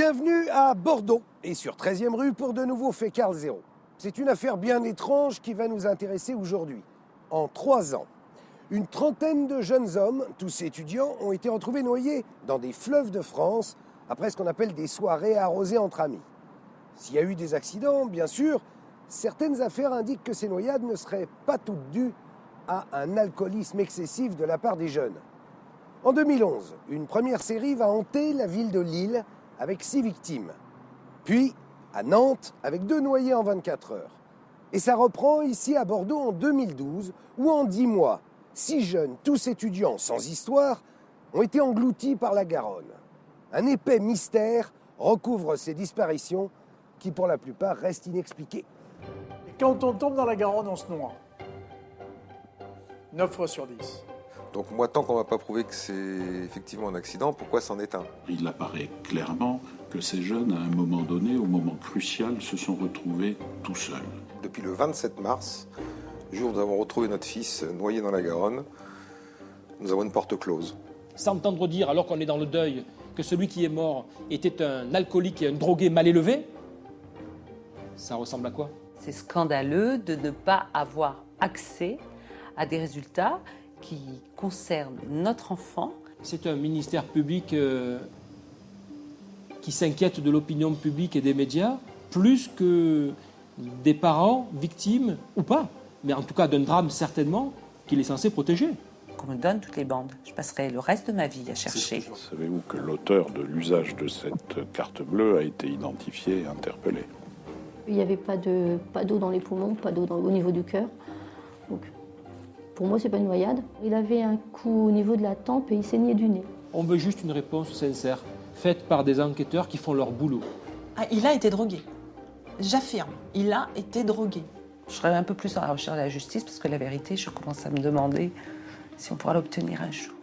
Bienvenue à Bordeaux et sur 13e rue pour de nouveaux faits Carl Zéro. C'est une affaire bien étrange qui va nous intéresser aujourd'hui. En 3 ans, une trentaine de jeunes hommes, tous étudiants, ont été retrouvés noyés dans des fleuves de France après ce qu'on appelle des soirées arrosées entre amis. S'il y a eu des accidents, bien sûr, certaines affaires indiquent que ces noyades ne seraient pas toutes dues à un alcoolisme excessif de la part des jeunes. En 2011, une première série va hanter la ville de Lille avec 6 victimes. Puis, à Nantes, avec 2 noyés en 24 heures. Et ça reprend ici à Bordeaux en 2012, où en 10 mois, 6 jeunes, tous étudiants sans histoire, ont été engloutis par la Garonne. Un épais mystère recouvre ces disparitions qui, pour la plupart, restent inexpliquées. Et quand on tombe dans la Garonne, on se noie. 9 fois sur 10. Donc moi, tant qu'on ne va pas prouver que c'est effectivement un accident, pourquoi c'en est un ? Il apparaît clairement que ces jeunes, à un moment donné, au moment crucial, se sont retrouvés tout seuls. Depuis le 27 mars, le jour où nous avons retrouvé notre fils noyé dans la Garonne, nous avons une porte close. S'entendre dire, alors qu'on est dans le deuil, que celui qui est mort était un alcoolique et un drogué mal élevé, ça ressemble à quoi ? C'est scandaleux de ne pas avoir accès à des résultats qui concernent notre enfant. C'est un ministère public qui s'inquiète de l'opinion publique et des médias, plus que des parents victimes, ou pas, mais en tout cas d'un drame certainement, qu'il est censé protéger. Qu'on me donne toutes les bandes. Je passerai le reste de ma vie à chercher. Savez-vous que l'auteur de l'usage de cette carte bleue a été identifié et interpellé ? Il n'y avait pas d'eau dans les poumons, pas d'eau au niveau du cœur. Donc, pour moi, c'est pas une noyade. Il avait un coup au niveau de la tempe et il saignait du nez. On veut juste une réponse sincère, faite par des enquêteurs qui font leur boulot. Ah, il a été drogué. J'affirme, il a été drogué. Je serai un peu plus à la recherche de la justice parce que la vérité, je commence à me demander si on pourra l'obtenir un jour.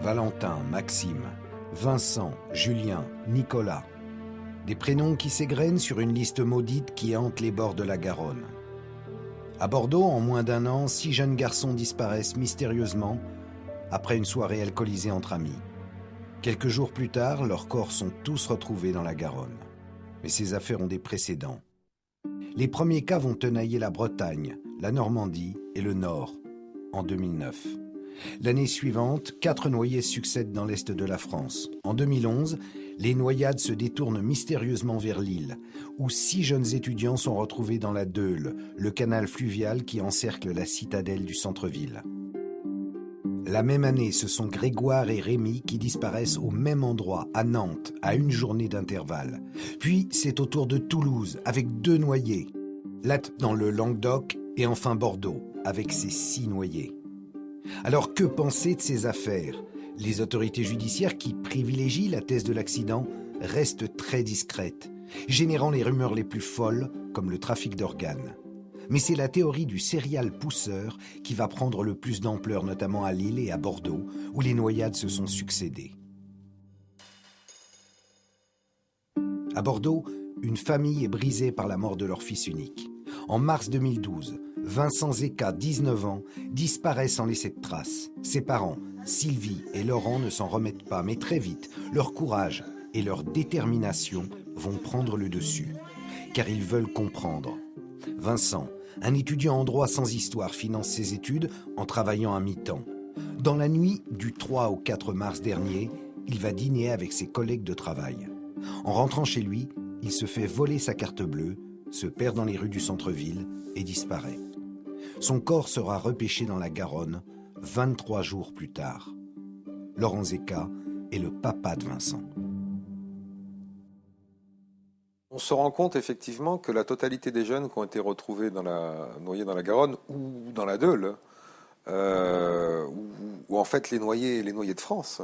Valentin, Maxime, Vincent, Julien, Nicolas. Des prénoms qui s'égrènent sur une liste maudite qui hante les bords de la Garonne. À Bordeaux, en moins d'1 an, 6 jeunes garçons disparaissent mystérieusement après une soirée alcoolisée entre amis. Quelques jours plus tard, leurs corps sont tous retrouvés dans la Garonne. Mais ces affaires ont des précédents. Les premiers cas vont tenailler la Bretagne, la Normandie et le Nord, en 2009. L'année suivante, 4 noyés succèdent dans l'est de la France. En 2011, les noyades se détournent mystérieusement vers Lille, où 6 jeunes étudiants sont retrouvés dans la Deule, le canal fluvial qui encercle la citadelle du centre-ville. La même année, ce sont Grégoire et Rémi qui disparaissent au même endroit, à Nantes, à 1 journée d'intervalle. Puis, c'est au tour de Toulouse, avec 2 noyés. Là, dans le Languedoc, et enfin Bordeaux, avec ses 6 noyés. Alors que penser de ces affaires ? Les autorités judiciaires qui privilégient la thèse de l'accident restent très discrètes, générant les rumeurs les plus folles, comme le trafic d'organes. Mais c'est la théorie du serial pousseur qui va prendre le plus d'ampleur, notamment à Lille et à Bordeaux, où les noyades se sont succédées. À Bordeaux, une famille est brisée par la mort de leur fils unique. En mars 2012, Vincent Zeka, 19 ans, disparaît sans laisser de traces. Ses parents, Sylvie et Laurent, ne s'en remettent pas, mais très vite, leur courage et leur détermination vont prendre le dessus, car ils veulent comprendre. Vincent, un étudiant en droit sans histoire, finance ses études en travaillant à mi-temps. Dans la nuit du 3 au 4 mars dernier, il va dîner avec ses collègues de travail. En rentrant chez lui, il se fait voler sa carte bleue, se perd dans les rues du centre-ville et disparaît. Son corps sera repêché dans la Garonne 23 jours plus tard. Laurent Zeka est le papa de Vincent. On se rend compte effectivement que la totalité des jeunes qui ont été retrouvés noyés dans la Garonne ou dans la Deule, ou en fait les noyés de France,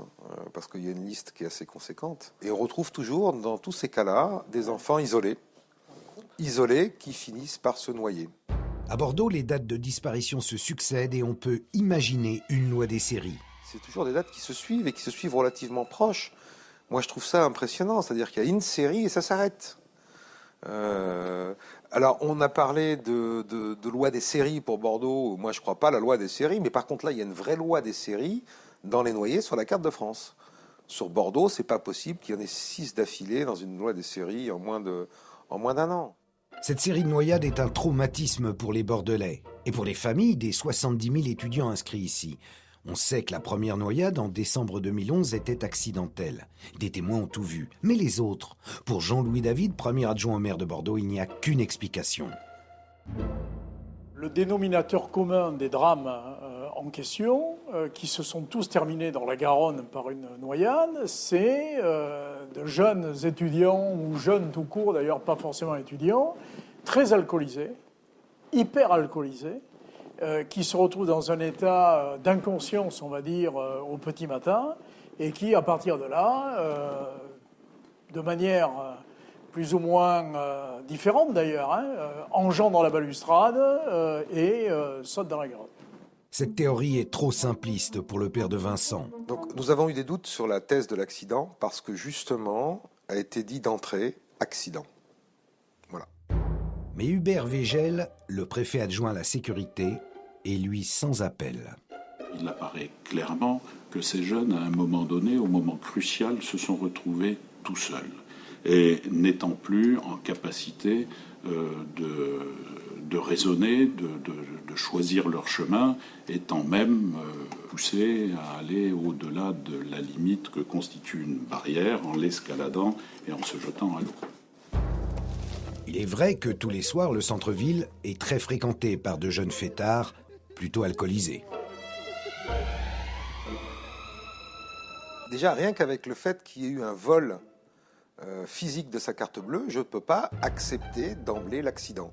parce qu'il y a une liste qui est assez conséquente. Et on retrouve toujours dans tous ces cas-là des enfants isolés qui finissent par se noyer. À Bordeaux, les dates de disparition se succèdent et on peut imaginer une loi des séries. C'est toujours des dates qui se suivent et qui se suivent relativement proches. Moi, je trouve ça impressionnant, c'est-à-dire qu'il y a une série et ça s'arrête. Alors, on a parlé de loi des séries pour Bordeaux. Moi, je ne crois pas à la loi des séries, mais par contre, là, il y a une vraie loi des séries dans les noyés sur la carte de France. Sur Bordeaux, c'est pas possible qu'il y en ait 6 d'affilée dans une loi des séries en moins d'un an. Cette série de noyades est un traumatisme pour les Bordelais et pour les familles des 70 000 étudiants inscrits ici. On sait que la première noyade en décembre 2011 était accidentelle. Des témoins ont tout vu. Mais les autres? Pour Jean-Louis David, premier adjoint au maire de Bordeaux, il n'y a qu'une explication. Le dénominateur commun des drames en question, qui se sont tous terminés dans la Garonne par une noyade, c'est de jeunes étudiants, ou jeunes tout court d'ailleurs, pas forcément étudiants, très alcoolisés, hyper alcoolisés, qui se retrouvent dans un état d'inconscience, on va dire, au petit matin, et qui, à partir de là, de manière plus ou moins différente d'ailleurs, engendrent la balustrade et sautent dans la Garonne. Cette théorie est trop simpliste pour le père de Vincent. Donc, nous avons eu des doutes sur la thèse de l'accident parce que justement a été dit d'entrée accident. Voilà. Mais Hubert Végel, le préfet adjoint à la sécurité, est lui sans appel. Il apparaît clairement que ces jeunes, à un moment donné, au moment crucial, se sont retrouvés tout seuls et n'étant plus en capacité de raisonner, de choisir leur chemin, étant même poussés à aller au-delà de la limite que constitue une barrière en l'escaladant et en se jetant à l'eau. Il est vrai que tous les soirs, le centre-ville est très fréquenté par de jeunes fêtards plutôt alcoolisés. Déjà, rien qu'avec le fait qu'il y ait eu un vol physique de sa carte bleue, je ne peux pas accepter d'emblée l'accident.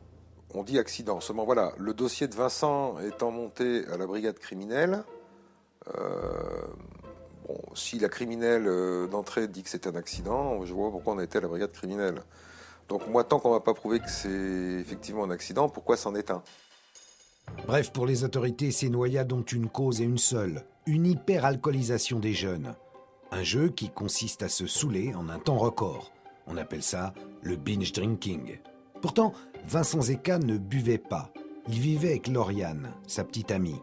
On dit accident, seulement voilà, le dossier de Vincent étant monté à la brigade criminelle, si la criminelle d'entrée dit que c'est un accident, je vois pourquoi on a été à la brigade criminelle. Donc moi, tant qu'on ne m'a pas prouvé que c'est effectivement un accident, pourquoi c'en est un? Bref, pour les autorités, ces noyades ont une cause et une seule, une hyperalcoolisation des jeunes. Un jeu qui consiste à se saouler en un temps record. On appelle ça le binge drinking. Pourtant, Vincent Zeka ne buvait pas. Il vivait avec Lauriane, sa petite amie.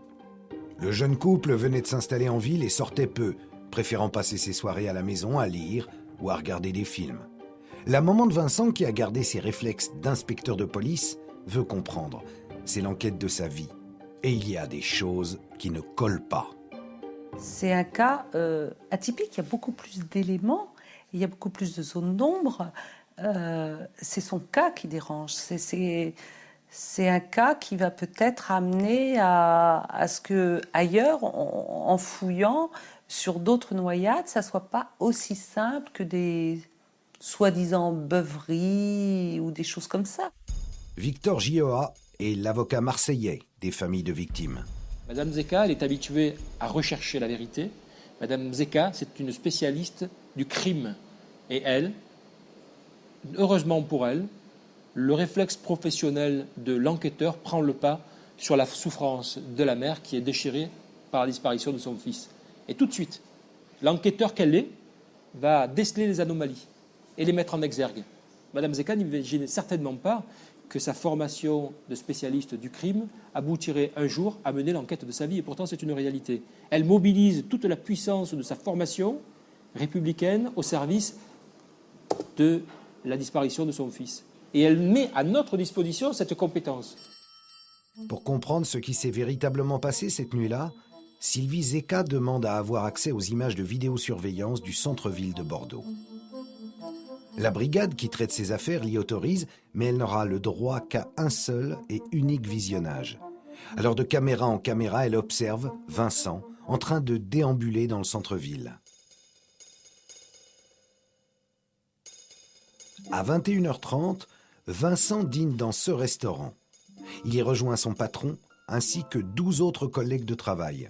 Le jeune couple venait de s'installer en ville et sortait peu, préférant passer ses soirées à la maison à lire ou à regarder des films. La maman de Vincent, qui a gardé ses réflexes d'inspecteur de police, veut comprendre. C'est l'enquête de sa vie. Et il y a des choses qui ne collent pas. C'est un cas atypique, il y a beaucoup plus d'éléments, il y a beaucoup plus de zones d'ombre. C'est son cas qui dérange. C'est un cas qui va peut-être amener à ce que ailleurs, en fouillant sur d'autres noyades, ça soit pas aussi simple que des soi-disant beuveries ou des choses comme ça. Victor Gioa est l'avocat marseillais des familles de victimes. Madame Zeka, elle est habituée à rechercher la vérité. Madame Zeka, c'est une spécialiste du crime. Et elle, heureusement pour elle, le réflexe professionnel de l'enquêteur prend le pas sur la souffrance de la mère qui est déchirée par la disparition de son fils. Et tout de suite, l'enquêteur qu'elle est va déceler les anomalies et les mettre en exergue. Madame Zeka n'imaginait certainement pas que sa formation de spécialiste du crime aboutirait un jour à mener l'enquête de sa vie. Et pourtant, c'est une réalité. Elle mobilise toute la puissance de sa formation républicaine au service de la disparition de son fils. Et elle met à notre disposition cette compétence. Pour comprendre ce qui s'est véritablement passé cette nuit-là, Sylvie Zeka demande à avoir accès aux images de vidéosurveillance du centre-ville de Bordeaux. La brigade qui traite ces affaires l'y autorise, mais elle n'aura le droit qu'à un seul et unique visionnage. Alors de caméra en caméra, elle observe Vincent en train de déambuler dans le centre-ville. À 21h30, Vincent dîne dans ce restaurant. Il y rejoint son patron ainsi que 12 autres collègues de travail.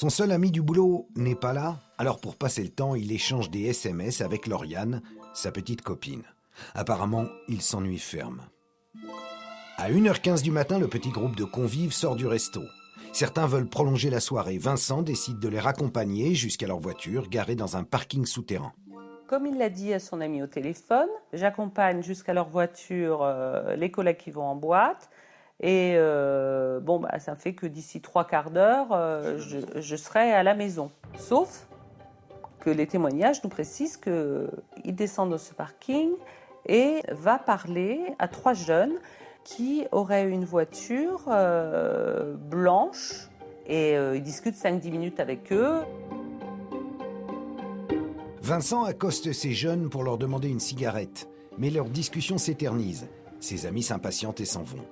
Son seul ami du boulot n'est pas là, alors pour passer le temps, il échange des SMS avec Lauriane, sa petite copine. Apparemment, il s'ennuie ferme. À 1h15 du matin, le petit groupe de convives sort du resto. Certains veulent prolonger la soirée. Vincent décide de les raccompagner jusqu'à leur voiture, garée dans un parking souterrain. Comme il l'a dit à son ami au téléphone, j'accompagne jusqu'à leur voiture les collègues qui vont en boîte. Et ça fait que d'ici 3/4 d'heure, je serai à la maison. Sauf que les témoignages nous précisent qu'il descend de ce parking et va parler à 3 jeunes qui auraient une voiture blanche. Et il discute 5-10 minutes avec eux. Vincent accoste ces jeunes pour leur demander une cigarette. Mais leur discussion s'éternise. Ses amis s'impatientent et s'en vont.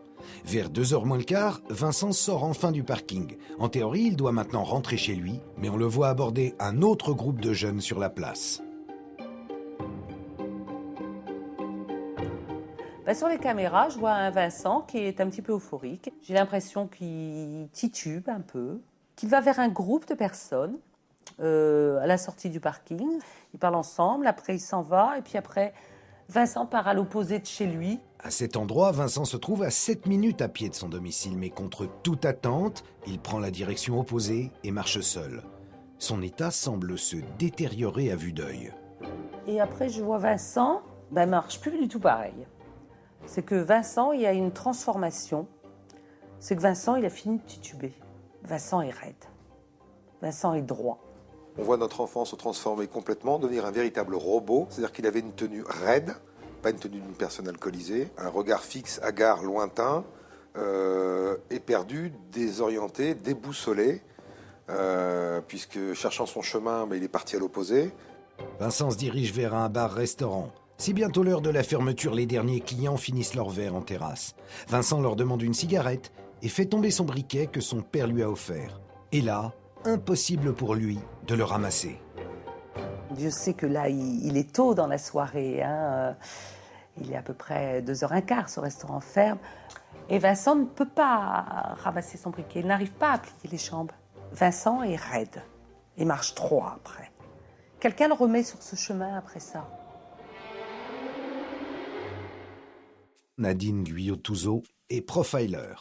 Vers 2h moins le quart, Vincent sort enfin du parking. En théorie, il doit maintenant rentrer chez lui, mais on le voit aborder un autre groupe de jeunes sur la place. Sur les caméras, je vois un Vincent qui est un petit peu euphorique. J'ai l'impression qu'il titube un peu, qu'il va vers un groupe de personnes à la sortie du parking. Ils parlent ensemble, après il s'en va, et puis après, Vincent part à l'opposé de chez lui. À cet endroit, Vincent se trouve à 7 minutes à pied de son domicile, mais contre toute attente, il prend la direction opposée et marche seul. Son état semble se détériorer à vue d'œil. Et après, je vois Vincent, marche plus du tout pareil. C'est que Vincent, il y a une transformation. C'est que Vincent, il a fini de tituber. Vincent est raide. Vincent est droit. On voit notre enfant se transformer complètement, devenir un véritable robot. C'est-à-dire qu'il avait une tenue raide, pas une tenue d'une personne alcoolisée, un regard fixe, hagard, lointain, éperdu, désorienté, déboussolé, puisque cherchant son chemin, il est parti à l'opposé. Vincent se dirige vers un bar-restaurant. C'est bientôt l'heure de la fermeture, les derniers clients finissent leur verre en terrasse. Vincent leur demande une cigarette et fait tomber son briquet que son père lui a offert. Et là, impossible pour lui de le ramasser. Dieu sait que là, il est tôt dans la soirée. Il est à peu près 2h15, ce restaurant ferme. Et Vincent ne peut pas ramasser son briquet. Il n'arrive pas à plier les jambes. Vincent est raide. Il marche trop après. Quelqu'un le remet sur ce chemin après ça. Nadine Guyot-Touzeau est profiler.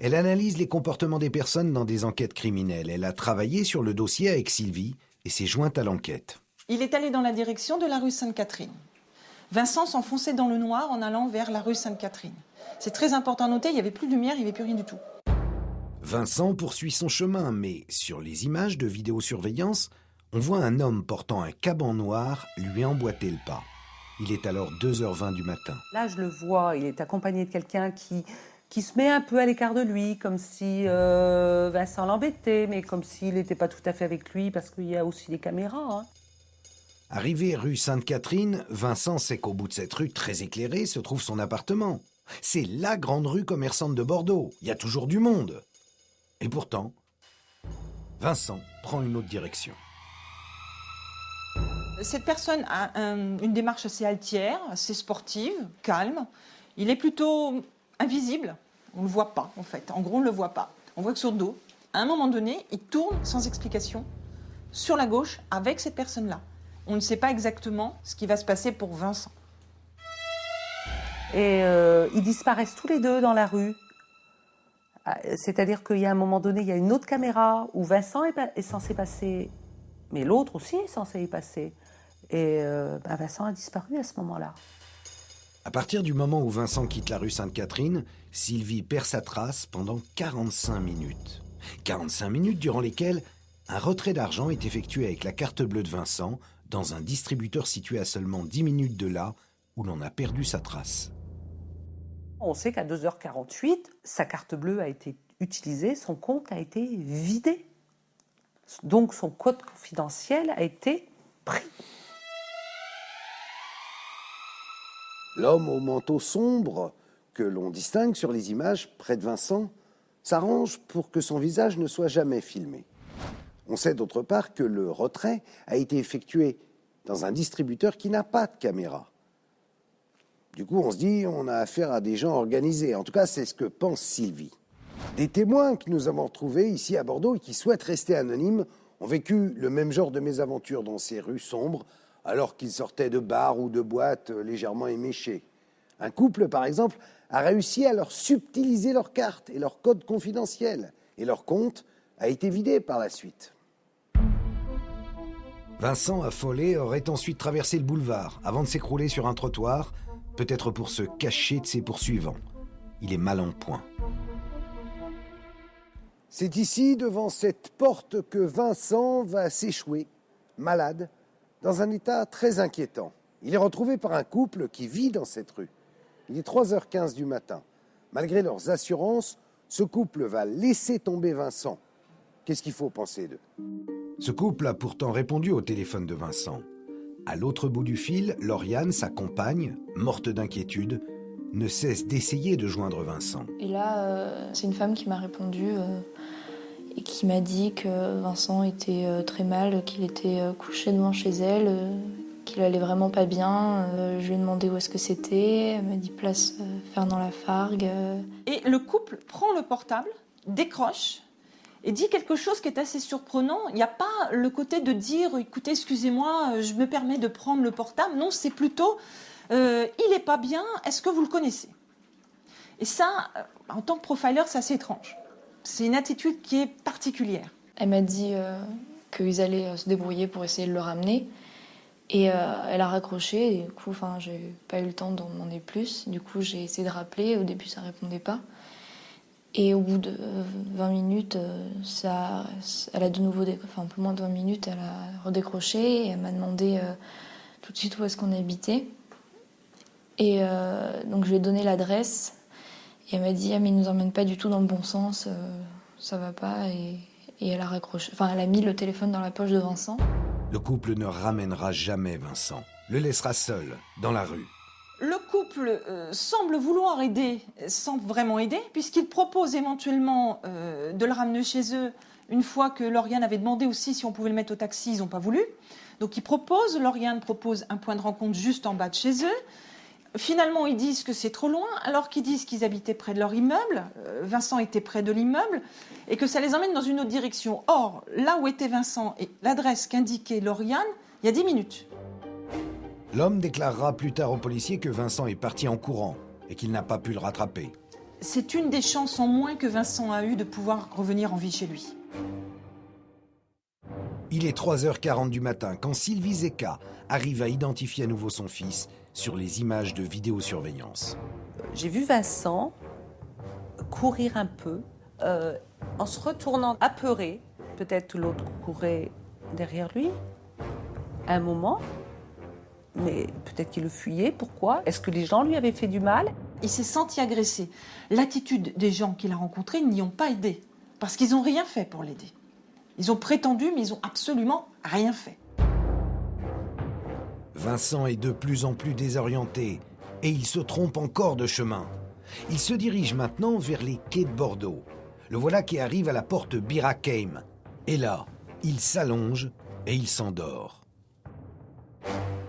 Elle analyse les comportements des personnes dans des enquêtes criminelles. Elle a travaillé sur le dossier avec Sylvie et s'est jointe à l'enquête. Il est allé dans la direction de la rue Sainte-Catherine. Vincent s'enfonçait dans le noir en allant vers la rue Sainte-Catherine. C'est très important à noter, il n'y avait plus de lumière, il n'y avait plus rien du tout. Vincent poursuit son chemin, mais sur les images de vidéosurveillance, on voit un homme portant un caban noir lui emboîter le pas. Il est alors 2h20 du matin. Là, je le vois, il est accompagné de quelqu'un qui se met un peu à l'écart de lui, comme si Vincent l'embêtait, mais comme s'il n'était pas tout à fait avec lui, parce qu'il y a aussi des caméras. Arrivé rue Sainte-Catherine, Vincent sait qu'au bout de cette rue très éclairée se trouve son appartement. C'est la grande rue commerçante de Bordeaux. Il y a toujours du monde. Et pourtant, Vincent prend une autre direction. Cette personne a une démarche assez altière, assez sportive, calme. Il est plutôt invisible. On ne le voit pas, en fait. En gros, on ne le voit pas. On voit que sur le dos. À un moment donné, il tourne sans explication sur la gauche avec cette personne-là. On ne sait pas exactement ce qui va se passer pour Vincent. Et ils disparaissent tous les deux dans la rue. C'est-à-dire qu'il y a un moment donné, il y a une autre caméra où Vincent est censé passer, mais l'autre aussi est censé y passer. Et Vincent a disparu à ce moment-là. À partir du moment où Vincent quitte la rue Sainte-Catherine, Sylvie perd sa trace pendant 45 minutes. 45 minutes durant lesquelles un retrait d'argent est effectué avec la carte bleue de Vincent dans un distributeur situé à seulement 10 minutes de là où l'on a perdu sa trace. On sait qu'à 2h48, sa carte bleue a été utilisée, son compte a été vidé. Donc son code confidentiel a été pris. L'homme au manteau sombre que l'on distingue sur les images près de Vincent s'arrange pour que son visage ne soit jamais filmé. On sait d'autre part que le retrait a été effectué dans un distributeur qui n'a pas de caméra. Du coup, on se dit, on a affaire à des gens organisés. En tout cas, c'est ce que pense Sylvie. Des témoins que nous avons retrouvés ici à Bordeaux et qui souhaitent rester anonymes ont vécu le même genre de mésaventure dans ces rues sombres alors qu'ils sortaient de bars ou de boîtes légèrement éméchées. Un couple, par exemple, a réussi à leur subtiliser leurs cartes et leurs codes confidentiels et leur compte a été vidé par la suite. Vincent, affolé, aurait ensuite traversé le boulevard avant de s'écrouler sur un trottoir, peut-être pour se cacher de ses poursuivants. Il est mal en point. C'est ici, devant cette porte, que Vincent va s'échouer, malade, dans un état très inquiétant. Il est retrouvé par un couple qui vit dans cette rue. Il est 3h15 du matin. Malgré leurs assurances, ce couple va laisser tomber Vincent. Qu'est-ce qu'il faut penser d'eux? Ce couple a pourtant répondu au téléphone de Vincent. À l'autre bout du fil, Lauriane, sa compagne, morte d'inquiétude, ne cesse d'essayer de joindre Vincent. Et là, c'est une femme qui m'a répondu et qui m'a dit que Vincent était très mal, qu'il était couché devant chez elle, qu'il allait vraiment pas bien. Je lui ai demandé où est-ce que c'était. Elle m'a dit place Fernand-Lafargue. Et le couple prend le portable, décroche et dit quelque chose qui est assez surprenant. Il n'y a pas le côté de dire « écoutez, excusez-moi, je me permets de prendre le portable ». Non, c'est plutôt « il n'est pas bien, est-ce que vous le connaissez ?» Et ça, en tant que profiler, c'est assez étrange. C'est une attitude qui est particulière. Elle m'a dit qu'ils allaient se débrouiller pour essayer de le ramener. Et elle a raccroché. Et du coup, j'ai pas eu le temps d'en demander plus. Du coup, j'ai essayé de rappeler. Au début, ça répondait pas. Et au bout de 20 minutes, elle a de nouveau, un peu moins de 20 minutes, elle a redécroché et elle m'a demandé tout de suite où est-ce qu'on habitait. Et donc je lui ai donné l'adresse et elle m'a dit ah mais il nous emmène pas du tout dans le bon sens, ça va pas et elle a raccroché. Elle a mis le téléphone dans la poche de Vincent. Le couple ne ramènera jamais Vincent, le laissera seul dans la rue. Le couple semble vouloir aider, sans vraiment aider, puisqu'il propose éventuellement de le ramener chez eux. Une fois que Lauriane avait demandé aussi si on pouvait le mettre au taxi, ils n'ont pas voulu. Donc Lauriane propose un point de rencontre juste en bas de chez eux. Finalement, ils disent que c'est trop loin, alors qu'ils disent qu'ils habitaient près de leur immeuble. Vincent était près de l'immeuble et que ça les emmène dans une autre direction. Or, là où était Vincent et l'adresse qu'indiquait Lauriane, il y a 10 minutes. L'homme déclarera plus tard aux policiers que Vincent est parti en courant et qu'il n'a pas pu le rattraper. C'est une des chances en moins que Vincent a eu de pouvoir revenir en vie chez lui. Il est 3h40 du matin quand Sylvie Zeka arrive à identifier à nouveau son fils sur les images de vidéosurveillance. J'ai vu Vincent courir un peu, en se retournant apeuré. Peut-être que l'autre courait derrière lui, à un moment. Mais peut-être qu'il le fuyait. Pourquoi? Est-ce que les gens lui avaient fait du mal? Il s'est senti agressé. L'attitude des gens qu'il a rencontrés n'y ont pas aidé. Parce qu'ils n'ont rien fait pour l'aider. Ils ont prétendu, mais ils n'ont absolument rien fait. Vincent est de plus en plus désorienté et il se trompe encore de chemin. Il se dirige maintenant vers les quais de Bordeaux. Le voilà qui arrive à la porte Bir Hakeim. Et là, il s'allonge et il s'endort.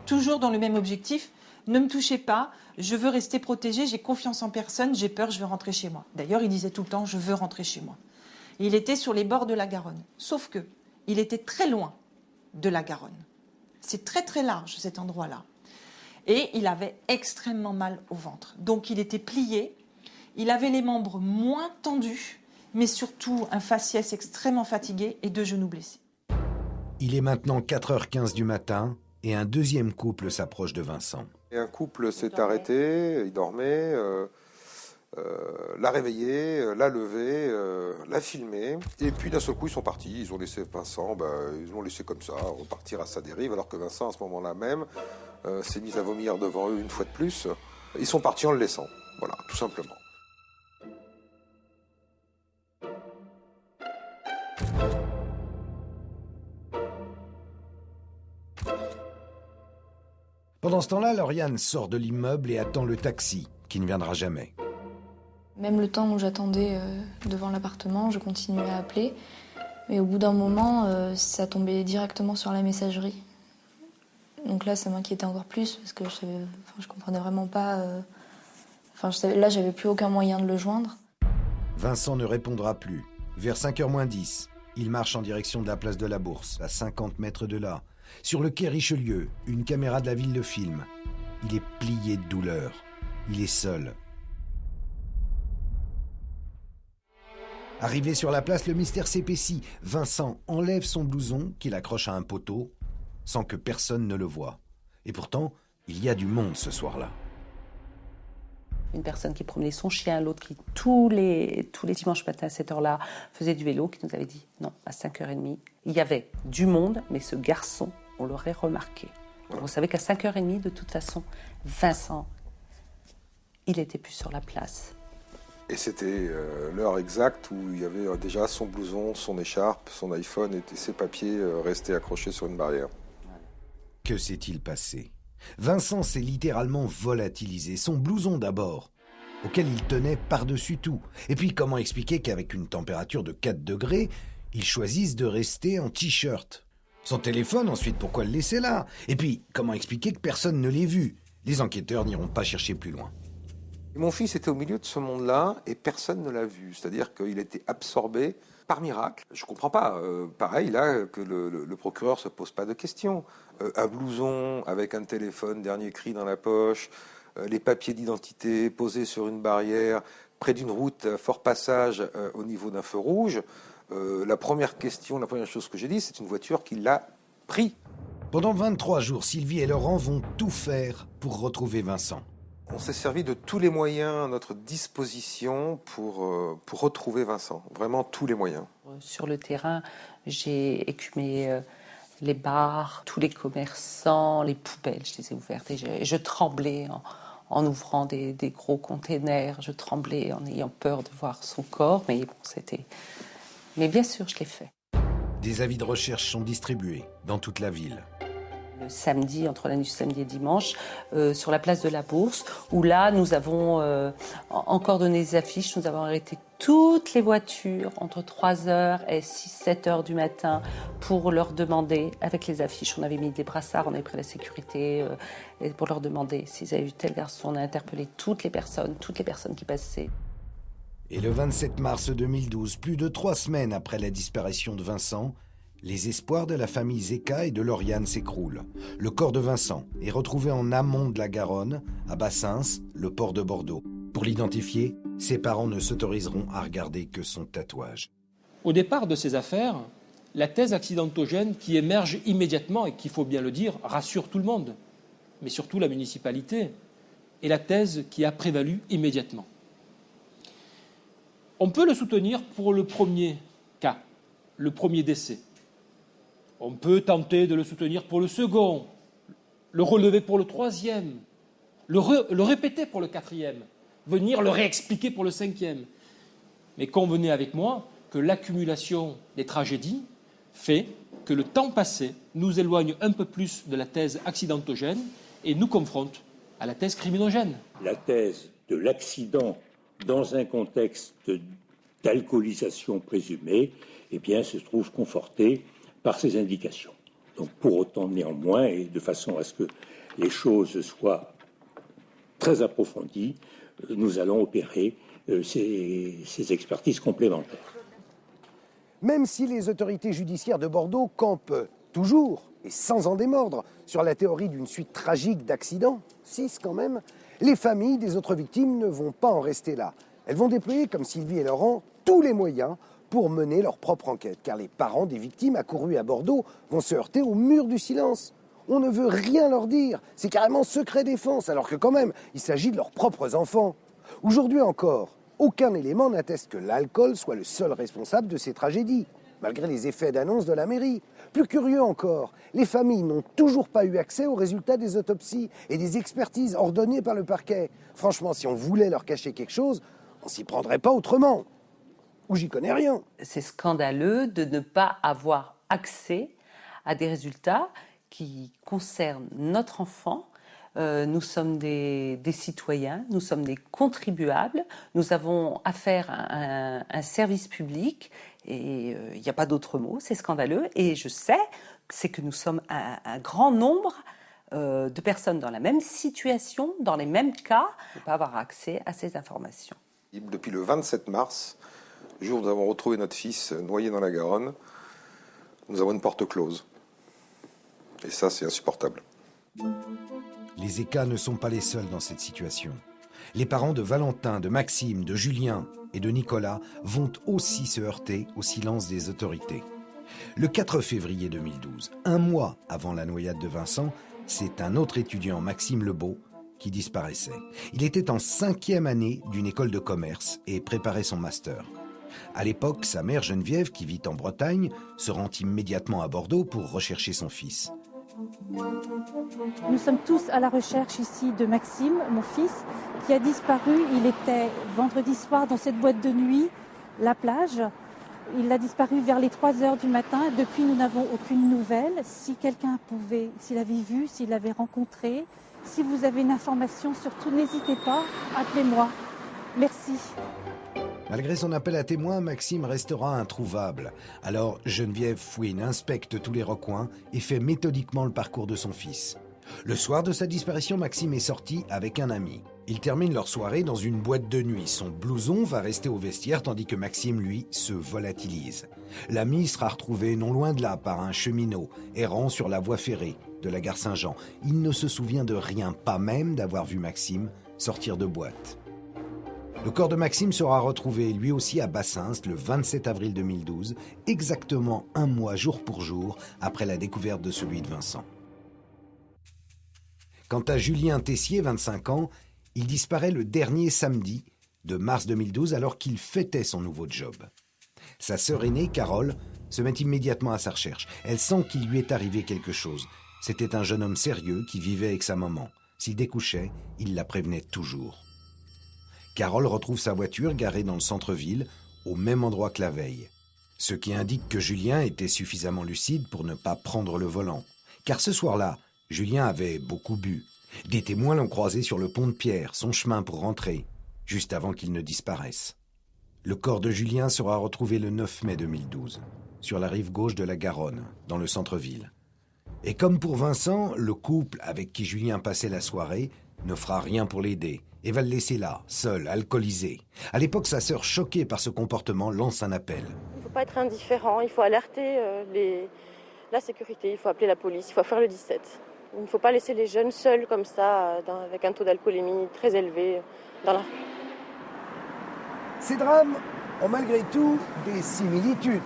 Toujours dans le même objectif, ne me touchez pas, je veux rester protégé, j'ai confiance en personne, j'ai peur, je veux rentrer chez moi. D'ailleurs, il disait tout le temps, je veux rentrer chez moi. Et il était sur les bords de la Garonne. Sauf que, il était très loin de la Garonne. C'est très très large cet endroit-là. Et il avait extrêmement mal au ventre. Donc il était plié, il avait les membres moins tendus, mais surtout un faciès extrêmement fatigué et 2 genoux blessés. Il est maintenant 4h15 du matin et un deuxième couple s'approche de Vincent. Et un couple s'est arrêté, il dormait, l'a réveillé, l'a levé, l'a filmé. Et puis d'un seul coup, ils sont partis. Ils ont laissé Vincent, ils l'ont laissé comme ça, repartir à sa dérive, alors que Vincent, à ce moment-là même, s'est mis à vomir devant eux une fois de plus. Ils sont partis en le laissant. Voilà, tout simplement. Pendant ce temps-là, Lauriane sort de l'immeuble et attend le taxi, qui ne viendra jamais. Même le temps où j'attendais devant l'appartement, je continuais à appeler. Mais au bout d'un moment, ça tombait directement sur la messagerie. Donc là, ça m'inquiétait encore plus parce que je comprenais vraiment pas. Là, j'avais plus aucun moyen de le joindre. Vincent ne répondra plus. Vers 5h moins 10, il marche en direction de la place de la Bourse, à 50 mètres de là. Sur le quai Richelieu, une caméra de la ville le filme. Il est plié de douleur. Il est seul. Arrivé sur la place, le mystère s'épaissit. Vincent enlève son blouson qu'il accroche à un poteau sans que personne ne le voie. Et pourtant, il y a du monde ce soir-là. Une personne qui promenait son chien, l'autre qui tous les dimanches matins à cette heure-là faisait du vélo, qui nous avait dit non, à 5h30. Il y avait du monde, mais ce garçon, on l'aurait remarqué. Vous savez qu'à 5h30, de toute façon, Vincent, il n'était plus sur la place. Et c'était l'heure exacte où il y avait déjà son blouson, son écharpe, son iPhone et ses papiers restés accrochés sur une barrière. Que s'est-il passé ? Vincent s'est littéralement volatilisé. Son blouson d'abord, auquel il tenait par-dessus tout. Et puis comment expliquer qu'avec une température de 4 degrés, il choisisse de rester en t-shirt ? Son téléphone ensuite, pourquoi le laisser là ? Et puis comment expliquer que personne ne l'ait vu ? Les enquêteurs n'iront pas chercher plus loin. Mon fils était au milieu de ce monde-là et personne ne l'a vu. C'est-à-dire qu'il était absorbé par miracle. Je ne comprends pas. Pareil, là, que le procureur ne se pose pas de questions. Un blouson avec un téléphone, dernier cri dans la poche, les papiers d'identité posés sur une barrière, près d'une route à fort passage au niveau d'un feu rouge. La première chose que j'ai dit, c'est une voiture qui l'a pris. Pendant 23 jours, Sylvie et Laurent vont tout faire pour retrouver Vincent. On s'est servi de tous les moyens à notre disposition pour retrouver Vincent. Vraiment tous les moyens. Sur le terrain, j'ai écumé les bars, tous les commerçants, les poubelles, je les ai ouvertes. Et je tremblais en ouvrant des gros containers. Je tremblais en ayant peur de voir son corps. Mais bon, Mais bien sûr, je l'ai fait. Des avis de recherche sont distribués dans toute la ville. Le samedi, entre la nuit du samedi et dimanche, sur la place de la Bourse, où là, nous avons encore donné des affiches. Nous avons arrêté toutes les voitures entre 3h et 7h du matin pour leur demander, avec les affiches, on avait mis des brassards, on avait pris la sécurité, et pour leur demander s'ils avaient vu tel garçon. On a interpellé toutes les personnes qui passaient. Et le 27 mars 2012, plus de 3 semaines après la disparition de Vincent, les espoirs de la famille Zeka et de Lauriane s'écroulent. Le corps de Vincent est retrouvé en amont de la Garonne, à Bassins, le port de Bordeaux. Pour l'identifier, ses parents ne s'autoriseront à regarder que son tatouage. Au départ de ces affaires, la thèse accidentogène qui émerge immédiatement, et qu'il faut bien le dire, rassure tout le monde, mais surtout la municipalité, est la thèse qui a prévalu immédiatement. On peut le soutenir pour le premier cas, le premier décès. On peut tenter de le soutenir pour le second, le relever pour le troisième, le répéter pour le quatrième, venir le réexpliquer pour le cinquième. Mais convenez avec moi que l'accumulation des tragédies fait que le temps passé nous éloigne un peu plus de la thèse accidentogène et nous confronte à la thèse criminogène. La thèse de l'accident dans un contexte d'alcoolisation présumée, eh bien, se trouve confortée par ces indications. Donc pour autant, néanmoins, et de façon à ce que les choses soient très approfondies, nous allons opérer ces expertises complémentaires. Même si les autorités judiciaires de Bordeaux campent toujours, et sans en démordre, sur la théorie d'une suite tragique d'accidents, 6 quand même, les familles des autres victimes ne vont pas en rester là. Elles vont déployer, comme Sylvie et Laurent, tous les moyens pour mener leur propre enquête, car les parents des victimes accourus à Bordeaux vont se heurter au mur du silence. On ne veut rien leur dire, c'est carrément secret défense, alors que quand même, il s'agit de leurs propres enfants. Aujourd'hui encore, aucun élément n'atteste que l'alcool soit le seul responsable de ces tragédies, malgré les effets d'annonce de la mairie. Plus curieux encore, les familles n'ont toujours pas eu accès aux résultats des autopsies et des expertises ordonnées par le parquet. Franchement, si on voulait leur cacher quelque chose, on s'y prendrait pas autrement. Ou j'y connais rien. C'est scandaleux de ne pas avoir accès à des résultats qui concernent notre enfant. Nous sommes des citoyens, nous sommes des contribuables, nous avons affaire à un service public et il n'y a pas d'autre mot, c'est scandaleux. Et je sais, c'est que nous sommes un grand nombre de personnes dans la même situation, dans les mêmes cas, de ne pas avoir accès à ces informations. Depuis le 27 mars, le jour où nous avons retrouvé notre fils noyé dans la Garonne, nous avons une porte close. Et ça, c'est insupportable. Les Zeka ne sont pas les seuls dans cette situation. Les parents de Valentin, de Maxime, de Julien et de Nicolas vont aussi se heurter au silence des autorités. Le 4 février 2012, un mois avant la noyade de Vincent, c'est un autre étudiant, Maxime Lebeau, qui disparaissait. Il était en 5e année d'une école de commerce et préparait son master. À l'époque, sa mère Geneviève, qui vit en Bretagne, se rend immédiatement à Bordeaux pour rechercher son fils. Nous sommes tous à la recherche ici de Maxime, mon fils, qui a disparu. Il était vendredi soir dans cette boîte de nuit, la plage. Il a disparu vers les 3 heures du matin. Depuis, nous n'avons aucune nouvelle. Si quelqu'un pouvait, s'il l'avait vu, s'il l'avait rencontré, si vous avez une information, surtout n'hésitez pas, appelez-moi. Merci. Malgré son appel à témoins, Maxime restera introuvable. Alors Geneviève fouine, inspecte tous les recoins et fait méthodiquement le parcours de son fils. Le soir de sa disparition, Maxime est sorti avec un ami. Ils terminent leur soirée dans une boîte de nuit. Son blouson va rester au vestiaire tandis que Maxime, lui, se volatilise. L'ami sera retrouvé non loin de là par un cheminot errant sur la voie ferrée de la gare Saint-Jean. Il ne se souvient de rien, pas même d'avoir vu Maxime sortir de boîte. Le corps de Maxime sera retrouvé lui aussi à Bassins le 27 avril 2012, exactement un mois jour pour jour après la découverte de celui de Vincent. Quant à Julien Tessier, 25 ans, il disparaît le dernier samedi de mars 2012 alors qu'il fêtait son nouveau job. Sa sœur aînée, Carole, se met immédiatement à sa recherche. Elle sent qu'il lui est arrivé quelque chose. C'était un jeune homme sérieux qui vivait avec sa maman. S'il découchait, il la prévenait toujours. Carole retrouve sa voiture garée dans le centre-ville, au même endroit que la veille. Ce qui indique que Julien était suffisamment lucide pour ne pas prendre le volant. Car ce soir-là, Julien avait beaucoup bu. Des témoins l'ont croisé sur le pont de Pierre, son chemin pour rentrer, juste avant qu'il ne disparaisse. Le corps de Julien sera retrouvé le 9 mai 2012, sur la rive gauche de la Garonne, dans le centre-ville. Et comme pour Vincent, le couple avec qui Julien passait la soirée ne fera rien pour l'aider et va le laisser là, seul, alcoolisé. À l'époque, sa sœur, choquée par ce comportement, lance un appel. Il ne faut pas être indifférent, il faut alerter la sécurité, il faut appeler la police, il faut faire le 17. Il ne faut pas laisser les jeunes seuls comme ça, avec un taux d'alcoolémie très élevé dans la rue. Ces drames ont malgré tout des similitudes.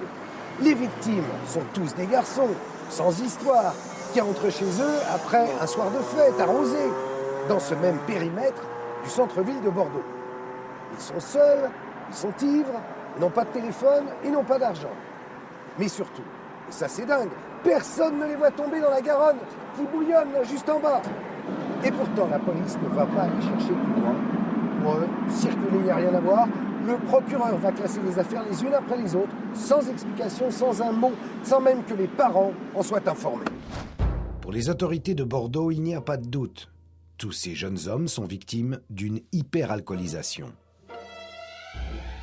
Les victimes sont tous des garçons, sans histoire, qui rentrent chez eux après un soir de fête arrosé, dans ce même périmètre du centre-ville de Bordeaux. Ils sont seuls, ils sont ivres, n'ont pas de téléphone et n'ont pas d'argent. Mais surtout, et ça c'est dingue, personne ne les voit tomber dans la Garonne qui bouillonne juste en bas. Et pourtant, la police ne va pas aller chercher plus loin. Pour eux, circuler, il n'y a rien à voir. Le procureur va classer les affaires les unes après les autres, sans explication, sans un mot, sans même que les parents en soient informés. Pour les autorités de Bordeaux, il n'y a pas de doute. Tous ces jeunes hommes sont victimes d'une hyperalcoolisation.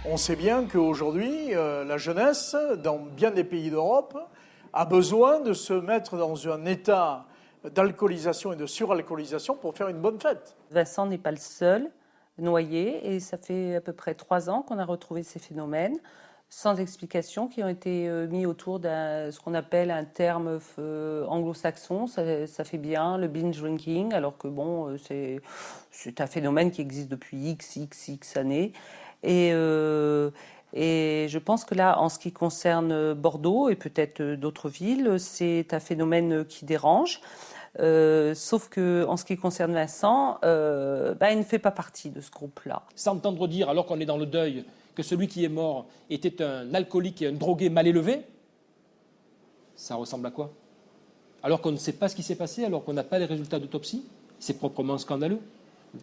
On sait bien qu'aujourd'hui, la jeunesse, dans bien des pays d'Europe, a besoin de se mettre dans un état d'alcoolisation et de suralcoolisation pour faire une bonne fête. Vincent n'est pas le seul noyé et ça fait à peu près 3 ans qu'on a retrouvé ces phénomènes sans explication qui ont été mis autour de ce qu'on appelle un terme anglo-saxon. Ça fait bien le binge drinking, alors que bon, c'est un phénomène qui existe depuis x années. Et je pense que là, en ce qui concerne Bordeaux et peut-être d'autres villes, c'est un phénomène qui dérange. Sauf que en ce qui concerne Vincent, il ne fait pas partie de ce groupe-là. S'entendre dire, alors qu'on est dans le deuil, que celui qui est mort était un alcoolique et un drogué mal élevé, ça ressemble à quoi? Alors qu'on ne sait pas ce qui s'est passé, alors qu'on n'a pas les résultats d'autopsie, c'est proprement scandaleux.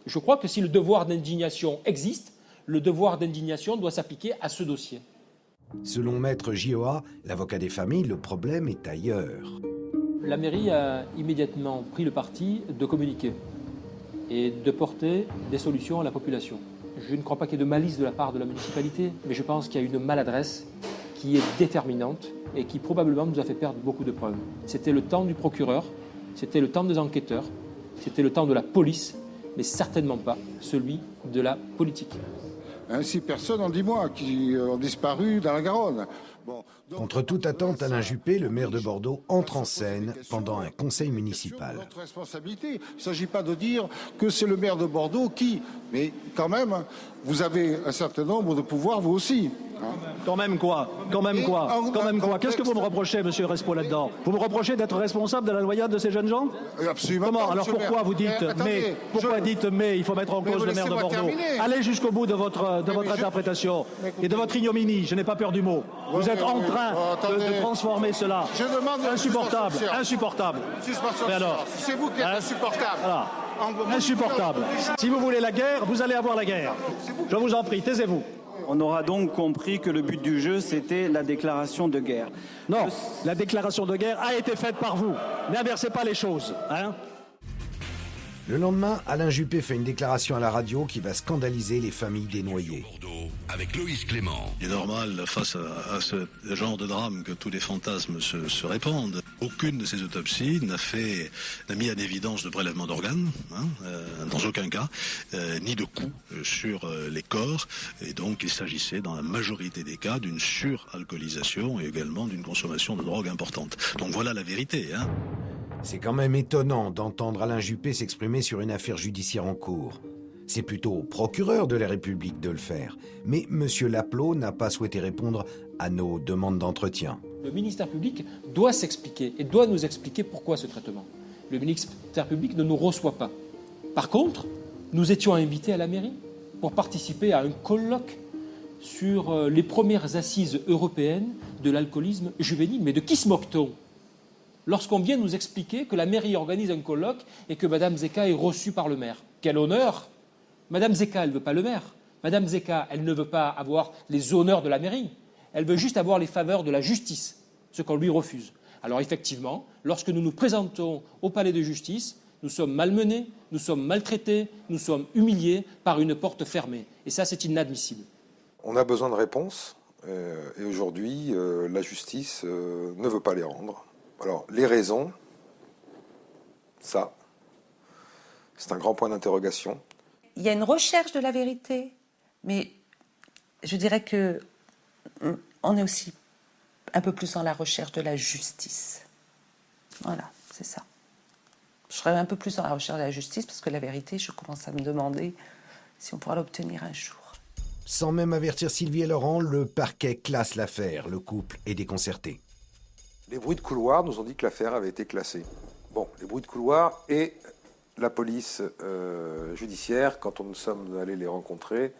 Je crois que si le devoir d'indignation existe, le devoir d'indignation doit s'appliquer à ce dossier. Selon Maître Gioa, l'avocat des familles, le problème est ailleurs. La mairie a immédiatement pris le parti de communiquer et de porter des solutions à la population. Je ne crois pas qu'il y ait de malice de la part de la municipalité, mais je pense qu'il y a une maladresse qui est déterminante et qui probablement nous a fait perdre beaucoup de preuves. C'était le temps du procureur, c'était le temps des enquêteurs, c'était le temps de la police, mais certainement pas celui de la politique. 6 personnes en 10 mois qui ont disparu dans la Garonne. Bon, donc, Contre toute attente, Alain Juppé, le maire de Bordeaux, entre en scène pendant un conseil municipal. notre responsabilité. Il ne s'agit pas de dire que c'est le maire de Bordeaux qui... Mais quand même, vous avez un certain nombre de pouvoirs, vous aussi. Quand même quoi? Quand même quoi? Quand même quoi? Qu'est-ce que vous me reprochez, monsieur Respo, là-dedans? Vous me reprochez d'être responsable de la noyade de ces jeunes gens? Absolument. Comment? Pas, Alors pourquoi vous dites mais? Pourquoi dites mais il faut mettre en cause le maire de Bordeaux? Allez jusqu'au bout de votre interprétation et de votre ignominie. Je n'ai pas peur du mot. Vous êtes en train de transformer cela. Insupportable. Insupportable. Mais alors? C'est vous qui êtes insupportable. Voilà. Insupportable. Si vous voulez la guerre, vous allez avoir la guerre. Je vous en prie, taisez-vous. On aura donc compris que le but du jeu, c'était la déclaration de guerre. Non, la déclaration de guerre a été faite par vous. N'inversez pas les choses, hein? Le lendemain, Alain Juppé fait une déclaration à la radio qui va scandaliser les familles des noyés. Avec Loïs Clément. Il est normal, face à ce genre de drame, que tous les fantasmes se répandent. Aucune de ces autopsies n'a mis en évidence de prélèvement d'organes, dans aucun cas, ni de coups sur les corps. Et donc, il s'agissait, dans la majorité des cas, d'une suralcoolisation et également d'une consommation de drogue importante. Donc voilà la vérité, hein. C'est quand même étonnant d'entendre Alain Juppé s'exprimer sur une affaire judiciaire en cours. C'est plutôt au procureur de la République de le faire. Mais M. Laplot n'a pas souhaité répondre à nos demandes d'entretien. Le ministère public doit s'expliquer et doit nous expliquer pourquoi ce traitement. Le ministère public ne nous reçoit pas. Par contre, nous étions invités à la mairie pour participer à un colloque sur les premières assises européennes de l'alcoolisme juvénile. Mais de qui se moque-t-on ? Lorsqu'on vient nous expliquer que la mairie organise un colloque et que Mme Zeka est reçue par le maire. Quel honneur! Mme Zeka, elle ne veut pas le maire. Mme Zeka, elle ne veut pas avoir les honneurs de la mairie. Elle veut juste avoir les faveurs de la justice, ce qu'on lui refuse. Alors effectivement, lorsque nous nous présentons au palais de justice, nous sommes malmenés, nous sommes maltraités, nous sommes humiliés par une porte fermée. Et ça, c'est inadmissible. On a besoin de réponses, et aujourd'hui, la justice ne veut pas les rendre. Alors, les raisons, ça, c'est un grand point d'interrogation. Il y a une recherche de la vérité, mais je dirais que on est aussi un peu plus dans la recherche de la justice. Voilà, c'est ça. Je serais un peu plus dans la recherche de la justice parce que la vérité, je commence à me demander si on pourra l'obtenir un jour. Sans même avertir Sylvie et Laurent, le parquet classe l'affaire. Le couple est déconcerté. Les bruits de couloir nous ont dit que l'affaire avait été classée. Bon, les bruits de couloir et la police judiciaire, quand nous sommes allés les rencontrer,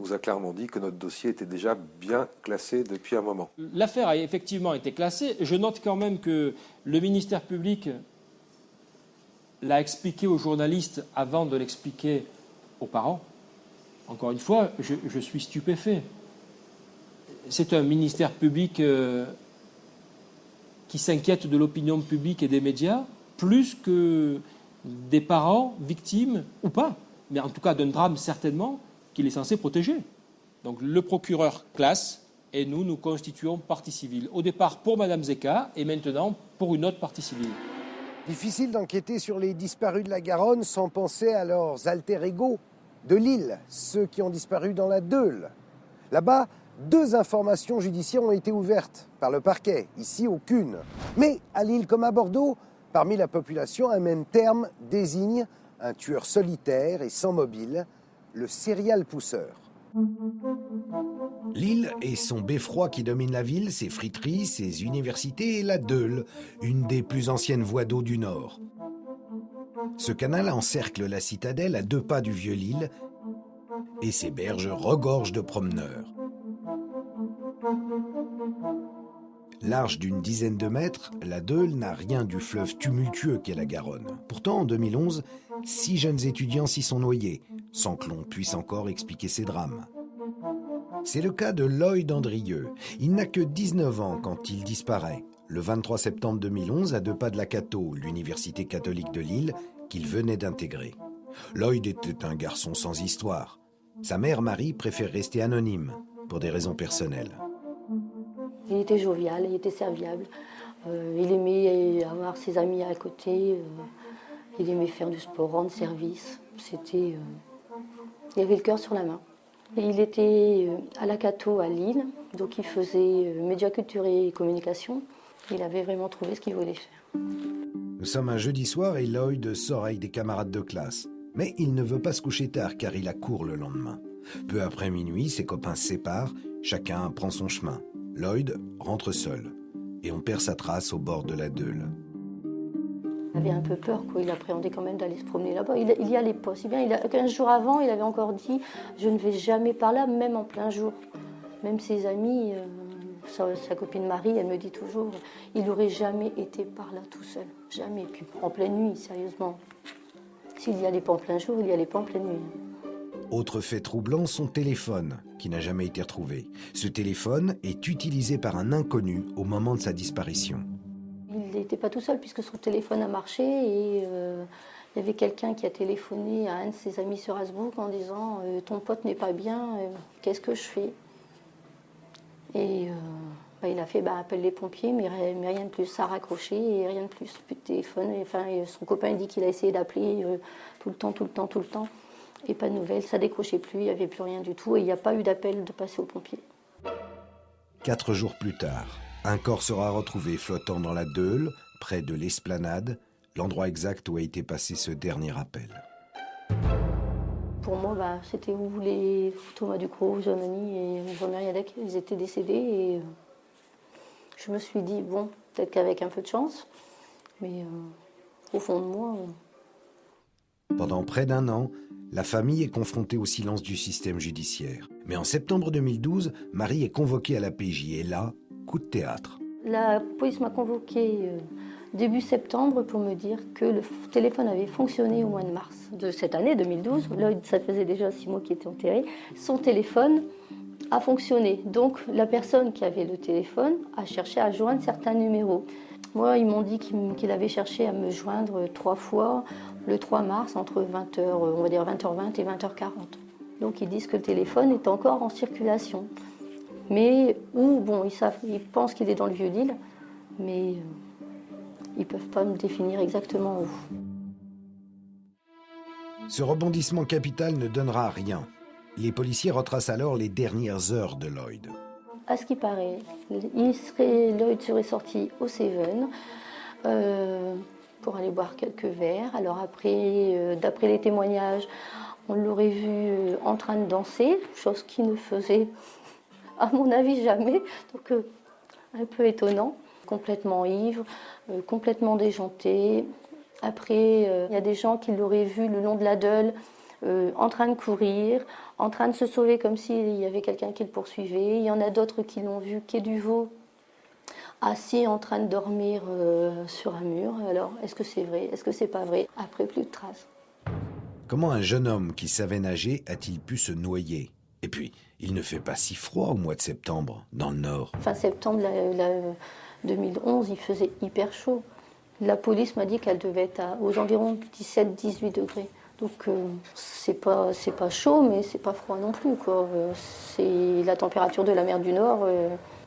nous a clairement dit que notre dossier était déjà bien classé depuis un moment. L'affaire a effectivement été classée. Je note quand même que le ministère public l'a expliqué aux journalistes avant de l'expliquer aux parents. Encore une fois, je suis stupéfait. C'est un ministère public qui s'inquiète de l'opinion publique et des médias, plus que des parents victimes, ou pas, mais en tout cas d'un drame certainement, qu'il est censé protéger. Donc le procureur classe, et nous constituons partie civile. Au départ pour Mme Zeka, et maintenant pour une autre partie civile. Difficile d'enquêter sur les disparus de la Garonne sans penser à leurs alter-ego de Lille, ceux qui ont disparu dans la Deule. Là-bas, 2 informations judiciaires ont été ouvertes par le parquet, ici aucune. Mais à Lille comme à Bordeaux, parmi la population, un même terme désigne un tueur solitaire et sans mobile, le serial pousseur. Lille et son beffroi qui domine la ville, ses friteries, ses universités et la Deule, une des plus anciennes voies d'eau du Nord. Ce canal encercle la citadelle à 2 pas du vieux Lille et ses berges regorgent de promeneurs. Large d'une dizaine de mètres, la Deule n'a rien du fleuve tumultueux qu'est la Garonne. Pourtant, en 2011, 6 jeunes étudiants s'y sont noyés, sans que l'on puisse encore expliquer ces drames. C'est le cas de Lloyd Andrieux. Il n'a que 19 ans quand il disparaît. Le 23 septembre 2011, à 2 pas de la Cato, l'université catholique de Lille, qu'il venait d'intégrer. Lloyd était un garçon sans histoire. Sa mère, Marie, préfère rester anonyme, pour des raisons personnelles. Il était jovial, il était serviable. Il aimait avoir ses amis à côté. Il aimait faire du sport, rendre service. Il avait le cœur sur la main. Et il était à la Cato à Lille, donc il faisait médiaculture et communication. Il avait vraiment trouvé ce qu'il voulait faire. Nous sommes un jeudi soir et Lloyd sort avec des camarades de classe. Mais il ne veut pas se coucher tard car il a cours le lendemain. Peu après minuit, ses copains se séparent, chacun prend son chemin. Lloyd rentre seul et on perd sa trace au bord de la Deûle. Il avait un peu peur, quoi. Il appréhendait quand même d'aller se promener là-bas. Il y allait pas si bien. 15 jours avant, il avait encore dit « Je ne vais jamais par là, même en plein jour ». Même ses amis, sa copine Marie, elle me dit toujours « Il n'aurait jamais été par là tout seul. Jamais. Puis en pleine nuit, sérieusement. S'il n'y allait pas en plein jour, il n'y allait pas en pleine nuit. » Autre fait troublant, son téléphone, qui n'a jamais été retrouvé. Ce téléphone est utilisé par un inconnu au moment de sa disparition. Il n'était pas tout seul puisque son téléphone a marché et il y avait quelqu'un qui a téléphoné à un de ses amis sur Facebook en disant « Ton pote n'est pas bien, qu'est-ce que je fais ?» Et il a fait « Appelle les pompiers », mais rien de plus. Ça a raccroché et rien de plus. Plus de téléphone. Son copain dit qu'il a essayé d'appeler tout le temps. Et pas de nouvelles, ça décrochait plus, il n'y avait plus rien du tout et il n'y a pas eu d'appel de passer aux pompiers. 4 jours plus tard, un corps sera retrouvé flottant dans la Deûle, près de l'Esplanade, l'endroit exact où a été passé ce dernier appel. Pour moi, c'était où les Thomas Ducrot, Jean-Denis et Jean-Marie Adec, ils étaient décédés et je me suis dit, bon, peut-être qu'avec un peu de chance, mais au fond de moi... Pendant près d'1 an, la famille est confrontée au silence du système judiciaire. Mais en septembre 2012, Marie est convoquée à la PJ et là, coup de théâtre. La police m'a convoquée début septembre pour me dire que le téléphone avait fonctionné au mois de mars de cette année 2012. Là, ça faisait déjà 6 mois qu'il était enterré. Son téléphone a fonctionné. Donc la personne qui avait le téléphone a cherché à joindre certains numéros. Moi, ils m'ont dit qu'il avait cherché à me joindre 3 fois le 3 mars entre 20h, on va dire 20h20 et 20h40. Donc ils disent que le téléphone est encore en circulation. Mais ils pensent qu'il est dans le Vieux-Lille, mais ils ne peuvent pas me définir exactement où. Ce rebondissement capital ne donnera rien. Les policiers retracent alors les dernières heures de Lloyd. À ce qui paraît, Lloyd serait sorti au Seven pour aller boire quelques verres. Alors après, d'après les témoignages, on l'aurait vu en train de danser, chose qu'il ne faisait, à mon avis, jamais. Donc un peu étonnant. Complètement ivre, complètement déjanté. Après, il y a des gens qui l'auraient vu le long de la Deûle, en train de courir, en train de se sauver comme s'il y avait quelqu'un qui le poursuivait. Il y en a d'autres qui l'ont vu quai du Vau, assis en train de dormir sur un mur. Alors, est-ce que c'est vrai? Est-ce que c'est pas vrai? Après, plus de traces. Comment un jeune homme qui savait nager a-t-il pu se noyer? Et puis, il ne fait pas si froid au mois de septembre, dans le Nord. Fin septembre 2011, il faisait hyper chaud. La police m'a dit qu'elle devait être aux environs 17-18 degrés. Donc c'est pas chaud, mais c'est pas froid non plus, quoi. C'est la température de la mer du Nord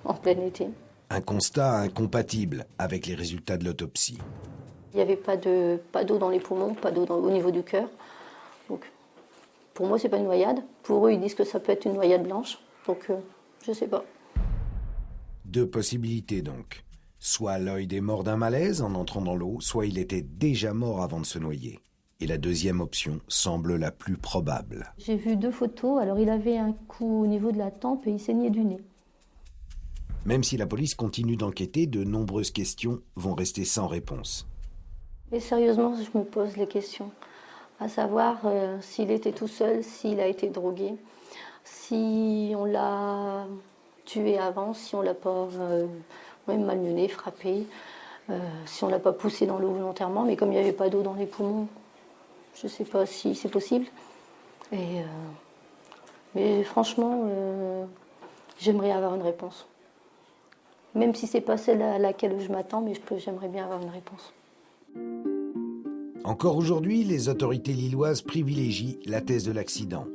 en plein été. Un constat incompatible avec les résultats de l'autopsie. Il n'y avait pas d'eau dans les poumons, pas d'eau au niveau du cœur. Donc pour moi, c'est pas une noyade. Pour eux, ils disent que ça peut être une noyade blanche. Donc je sais pas. 2 possibilités donc. Soit Lloyd est mort d'un malaise en entrant dans l'eau, soit il était déjà mort avant de se noyer. Et la deuxième option semble la plus probable. J'ai vu 2 photos. Alors, il avait un coup au niveau de la tempe et il saignait du nez. Même si la police continue d'enquêter, de nombreuses questions vont rester sans réponse. Mais sérieusement, je me pose les questions. À savoir s'il était tout seul, s'il a été drogué, si on l'a tué avant, si on l'a pas même malmené, frappé, si on l'a pas poussé dans l'eau volontairement. Mais comme il n'y avait pas d'eau dans les poumons, je ne sais pas si c'est possible. Mais franchement, j'aimerais avoir une réponse. Même si ce n'est pas celle à laquelle je m'attends, mais j'aimerais bien avoir une réponse. Encore aujourd'hui, les autorités lilloises privilégient la thèse de l'accident.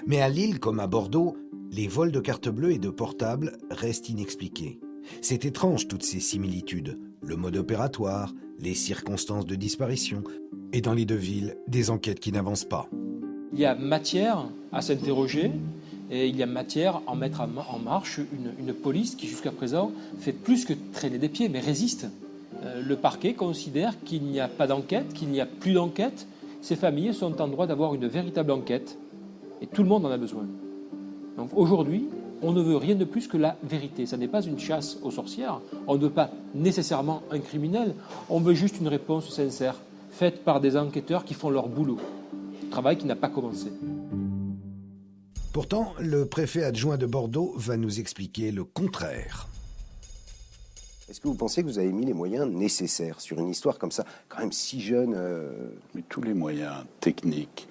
Mais à Lille, comme à Bordeaux, les vols de carte bleue et de portables restent inexpliqués. C'est étrange, toutes ces similitudes. Le mode opératoire, les circonstances de disparition, et dans les 2 villes, des enquêtes qui n'avancent pas. Il y a matière à s'interroger, Et il y a matière à mettre en marche une police qui, jusqu'à présent, fait plus que traîner des pieds, mais résiste. Le parquet considère qu'il n'y a pas d'enquête, qu'il n'y a plus d'enquête. Ces familles sont en droit d'avoir une véritable enquête. Et tout le monde en a besoin. Donc aujourd'hui, on ne veut rien de plus que la vérité. Ça n'est pas une chasse aux sorcières. On ne veut pas nécessairement un criminel. On veut juste une réponse sincère, faite par des enquêteurs qui font leur boulot. Travail qui n'a pas commencé. Pourtant, le préfet adjoint de Bordeaux va nous expliquer le contraire. Est-ce que vous pensez que vous avez mis les moyens nécessaires sur une histoire comme ça, quand même si jeune Mais tous les moyens techniques,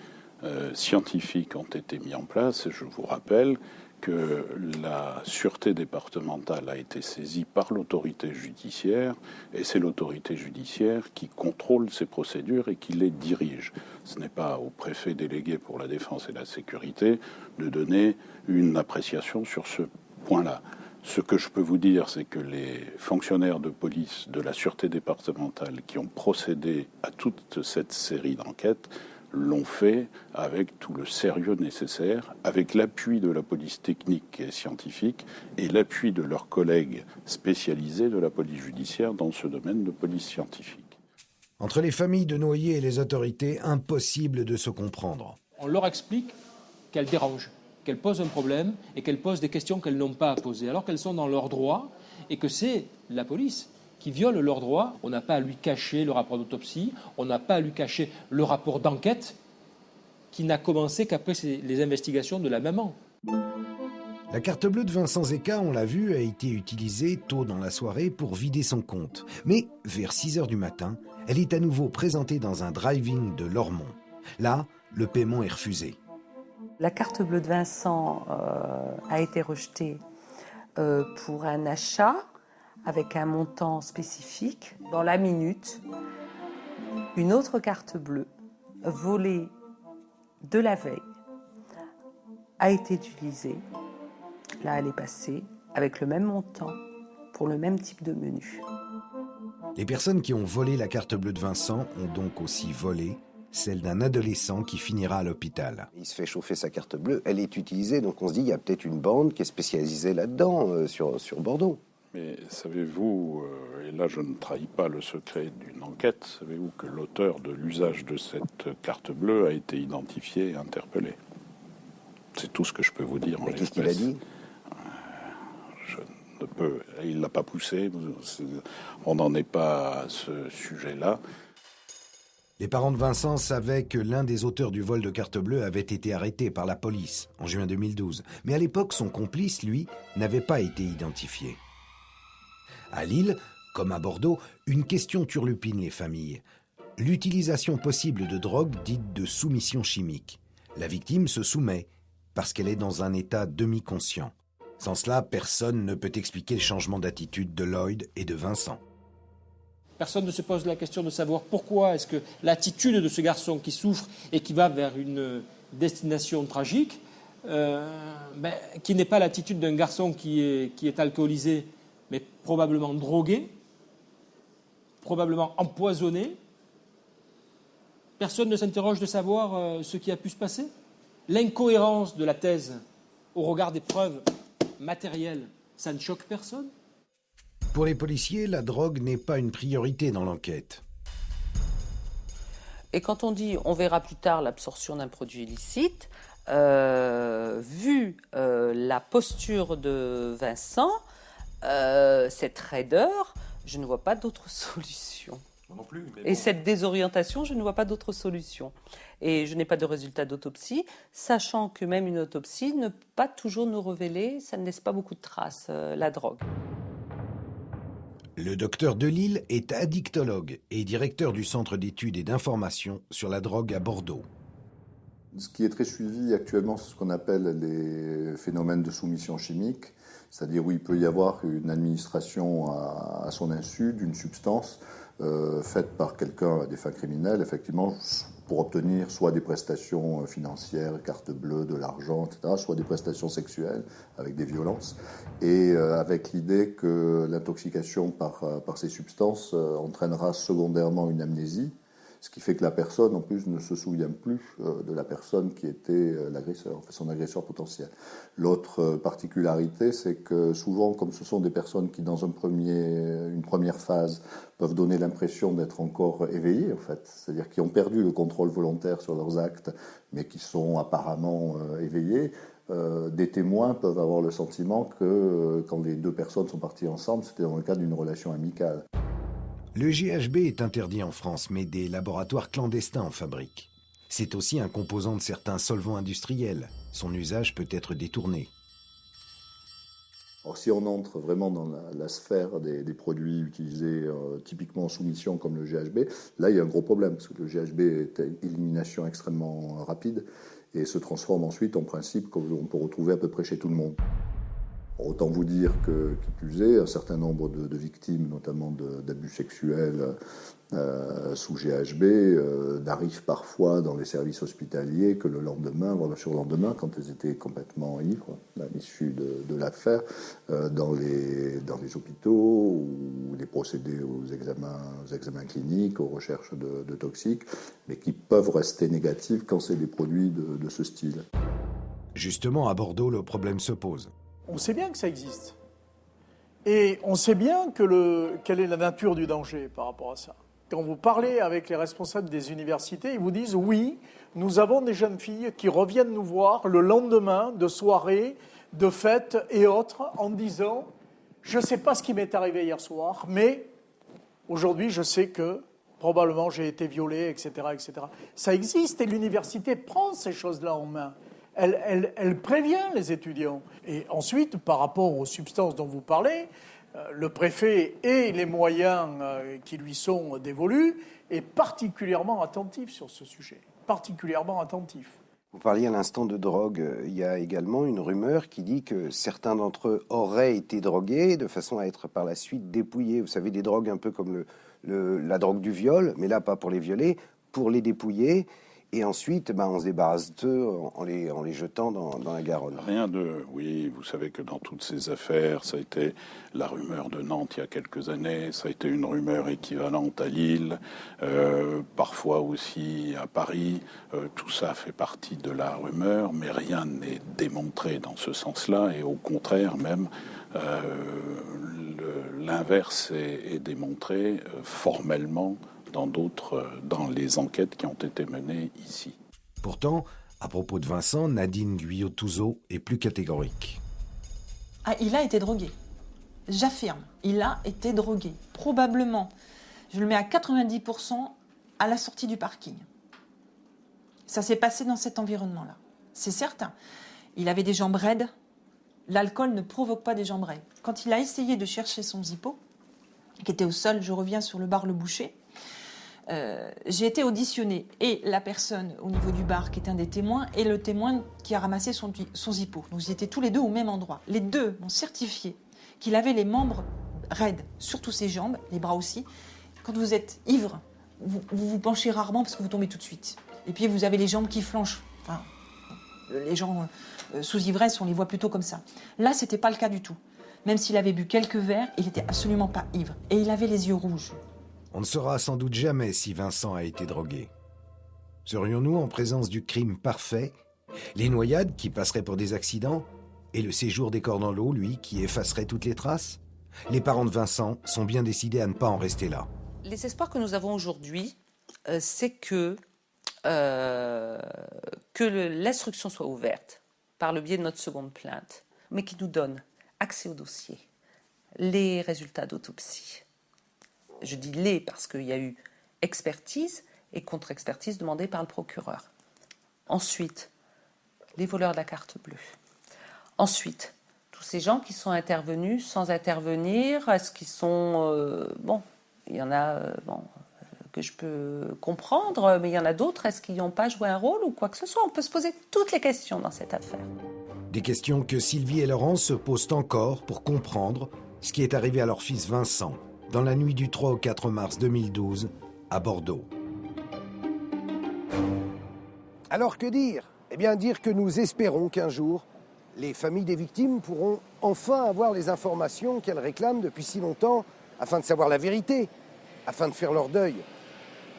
scientifiques ont été mis en place. Je vous rappelle que la sûreté départementale a été saisie par l'autorité judiciaire, et c'est l'autorité judiciaire qui contrôle ces procédures et qui les dirige. Ce n'est pas au préfet délégué pour la défense et la sécurité de donner une appréciation sur ce point-là. Ce que je peux vous dire, c'est que les fonctionnaires de police de la sûreté départementale qui ont procédé à toute cette série d'enquêtes l'ont fait avec tout le sérieux nécessaire, avec l'appui de la police technique et scientifique et l'appui de leurs collègues spécialisés de la police judiciaire dans ce domaine de police scientifique. Entre les familles de noyés et les autorités, impossible de se comprendre. On leur explique qu'elles dérangent, qu'elles posent un problème et qu'elles posent des questions qu'elles n'ont pas à poser, alors qu'elles sont dans leurs droits et que c'est la police qui viole leurs droits. On n'a pas à lui cacher le rapport d'autopsie, on n'a pas à lui cacher le rapport d'enquête qui n'a commencé qu'après les investigations de la maman. La carte bleue de Vincent Zeka, on l'a vu, a été utilisée tôt dans la soirée pour vider son compte. Mais vers 6h du matin, elle est à nouveau présentée dans un drive-in de Lormont. Là, le paiement est refusé. La carte bleue de Vincent a été rejetée pour un achat avec un montant spécifique. Dans la minute, une autre carte bleue, volée de la veille, a été utilisée. Là, elle est passée avec le même montant pour le même type de menu. Les personnes qui ont volé la carte bleue de Vincent ont donc aussi volé celle d'un adolescent qui finira à l'hôpital. Il se fait chauffer sa carte bleue, elle est utilisée, donc on se dit il y a peut-être une bande qui est spécialisée là-dedans, sur Bordeaux. Mais savez-vous, et là je ne trahis pas le secret d'une enquête, savez-vous que l'auteur de l'usage de cette carte bleue a été identifié et interpellé? C'est tout ce que je peux vous dire en l'espèce. Qu'est-ce qu'il a dit? Je ne peux... Il ne l'a pas poussé, on n'en est pas à ce sujet-là. Les parents de Vincent savaient que l'un des auteurs du vol de carte bleue avait été arrêté par la police en juin 2012. Mais à l'époque, son complice, lui, n'avait pas été identifié. À Lille, comme à Bordeaux, une question turlupine les familles. L'utilisation possible de drogues dites de soumission chimique. La victime se soumet parce qu'elle est dans un état demi-conscient. Sans cela, personne ne peut expliquer le changement d'attitude de Lloyd et de Vincent. Personne ne se pose la question de savoir pourquoi est-ce que l'attitude de ce garçon qui souffre et qui va vers une destination tragique, qui n'est pas l'attitude d'un garçon qui est alcoolisé, mais probablement drogué, probablement empoisonné. Personne ne s'interroge de savoir ce qui a pu se passer. L'incohérence de la thèse au regard des preuves matérielles, ça ne choque personne. Pour les policiers, la drogue n'est pas une priorité dans l'enquête. Et quand on dit on verra plus tard l'absorption d'un produit illicite, vu la posture de Vincent, cette raideur, je ne vois pas d'autre solution. Non plus, mais bon. Et cette désorientation, je ne vois pas d'autre solution. Et je n'ai pas de résultat d'autopsie, sachant que même une autopsie ne peut pas toujours nous révéler, ça ne laisse pas beaucoup de traces, la drogue. Le docteur Delille est addictologue et directeur du Centre d'études et d'information sur la drogue à Bordeaux. Ce qui est très suivi actuellement, c'est ce qu'on appelle les phénomènes de soumission chimique, c'est-à-dire où il peut y avoir une administration à son insu d'une substance faite par quelqu'un à des fins criminelles, effectivement, pour obtenir soit des prestations financières, carte bleue, de l'argent, etc., soit des prestations sexuelles avec des violences, et avec l'idée que l'intoxication par ces substances entraînera secondairement une amnésie, Ce qui fait que la personne, en plus, ne se souvient plus de la personne qui était l'agresseur, son agresseur potentiel. L'autre particularité, c'est que souvent, comme ce sont des personnes qui, dans une première phase, peuvent donner l'impression d'être encore éveillées, en fait, c'est-à-dire qui ont perdu le contrôle volontaire sur leurs actes, mais qui sont apparemment éveillés, des témoins peuvent avoir le sentiment que quand les deux personnes sont parties ensemble, c'était dans le cadre d'une relation amicale. Le GHB est interdit en France, mais des laboratoires clandestins en fabriquent. C'est aussi un composant de certains solvants industriels. Son usage peut être détourné. Alors, si on entre vraiment dans la sphère des produits utilisés typiquement en soumission comme le GHB, là il y a un gros problème, parce que le GHB est une élimination extrêmement rapide et se transforme ensuite en principe qu'on peut retrouver à peu près chez tout le monde. Autant vous dire qui plus est, un certain nombre de victimes, notamment d'abus sexuels sous GHB, n'arrivent parfois dans les services hospitaliers que le lendemain, voire le surlendemain, quand elles étaient complètement ivres, à l'issue de l'affaire, dans les hôpitaux ou les procédés aux examens cliniques, aux recherches de toxiques, mais qui peuvent rester négatifs quand c'est des produits de ce style. Justement, à Bordeaux, le problème se pose. On sait bien que ça existe. Et on sait bien quelle est la nature du danger par rapport à ça. Quand vous parlez avec les responsables des universités, ils vous disent « Oui, nous avons des jeunes filles qui reviennent nous voir le lendemain de soirées, de fêtes et autres en disant « Je ne sais pas ce qui m'est arrivé hier soir, mais aujourd'hui je sais que probablement j'ai été violée, etc. etc. » Ça existe et l'université prend ces choses-là en main. Elle prévient les étudiants. Et ensuite, par rapport aux substances dont vous parlez, le préfet et les moyens qui lui sont dévolus est particulièrement attentif sur ce sujet. Particulièrement attentif. Vous parliez à l'instant de drogue. Il y a également une rumeur qui dit que certains d'entre eux auraient été drogués de façon à être par la suite dépouillés. Vous savez, des drogues un peu comme la drogue du viol, mais là, pas pour les violer, pour les dépouiller. Et ensuite, on se débarrasse d'eux en les jetant dans la Garonne. Oui, vous savez que dans toutes ces affaires, ça a été la rumeur de Nantes il y a quelques années, ça a été une rumeur équivalente à Lille, parfois aussi à Paris. Tout ça fait partie de la rumeur, mais rien n'est démontré dans ce sens-là. Et au contraire, même, l'inverse est démontré formellement dans les enquêtes qui ont été menées ici. Pourtant, à propos de Vincent, Nadine Guyot-Touzeau est plus catégorique. Ah, il a été drogué. J'affirme, il a été drogué. Probablement, je le mets à 90% à la sortie du parking. Ça s'est passé dans cet environnement-là. C'est certain. Il avait des jambes raides. L'alcool ne provoque pas des jambes raides. Quand il a essayé de chercher son Zippo, qui était au sol, je reviens sur le bar Le Boucher, j'ai été auditionnée, et la personne au niveau du bar qui est un des témoins et le témoin qui a ramassé son Zippo. Donc ils étaient tous les deux au même endroit. Les deux m'ont certifié qu'il avait les membres raides, surtout ses jambes, les bras aussi. Quand vous êtes ivre, vous penchez rarement parce que vous tombez tout de suite. Et puis vous avez les jambes qui flanchent. Enfin, les gens sous ivresse, on les voit plutôt comme ça. Là, c'était pas le cas du tout. Même s'il avait bu quelques verres, il n'était absolument pas ivre. Et il avait les yeux rouges. On ne saura sans doute jamais si Vincent a été drogué. Serions-nous en présence du crime parfait, les noyades qui passeraient pour des accidents, et le séjour des corps dans l'eau, lui, qui effacerait toutes les traces? Les parents de Vincent sont bien décidés à ne pas en rester là. Les espoirs que nous avons aujourd'hui, c'est que l'instruction soit ouverte par le biais de notre seconde plainte, mais qui nous donne accès au dossier, les résultats d'autopsie. Je dis les parce qu'il y a eu expertise et contre-expertise demandée par le procureur. Ensuite, les voleurs de la carte bleue. Ensuite, tous ces gens qui sont intervenus sans intervenir, est-ce qu'ils sont... il y en a que je peux comprendre, mais il y en a d'autres, est-ce qu'ils n'ont pas joué un rôle ou quoi que ce soit? On peut se poser toutes les questions dans cette affaire. Des questions que Sylvie et Laurence se posent encore pour comprendre ce qui est arrivé à leur fils Vincent dans la nuit du 3 au 4 mars 2012 à Bordeaux. Alors que dire? Eh bien dire que nous espérons qu'un jour, les familles des victimes pourront enfin avoir les informations qu'elles réclament depuis si longtemps afin de savoir la vérité, afin de faire leur deuil.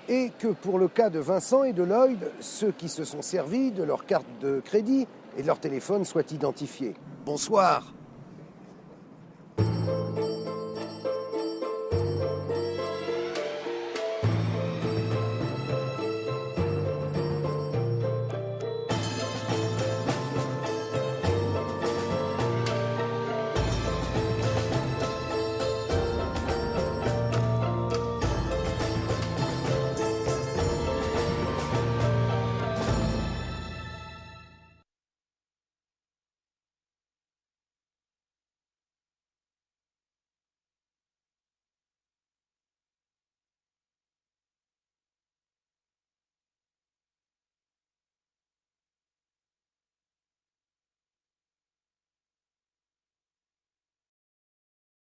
et que pour le cas de Vincent et de Lloyd, ceux qui se sont servis de leur carte de crédit et de leur téléphone soient identifiés. Bonsoir.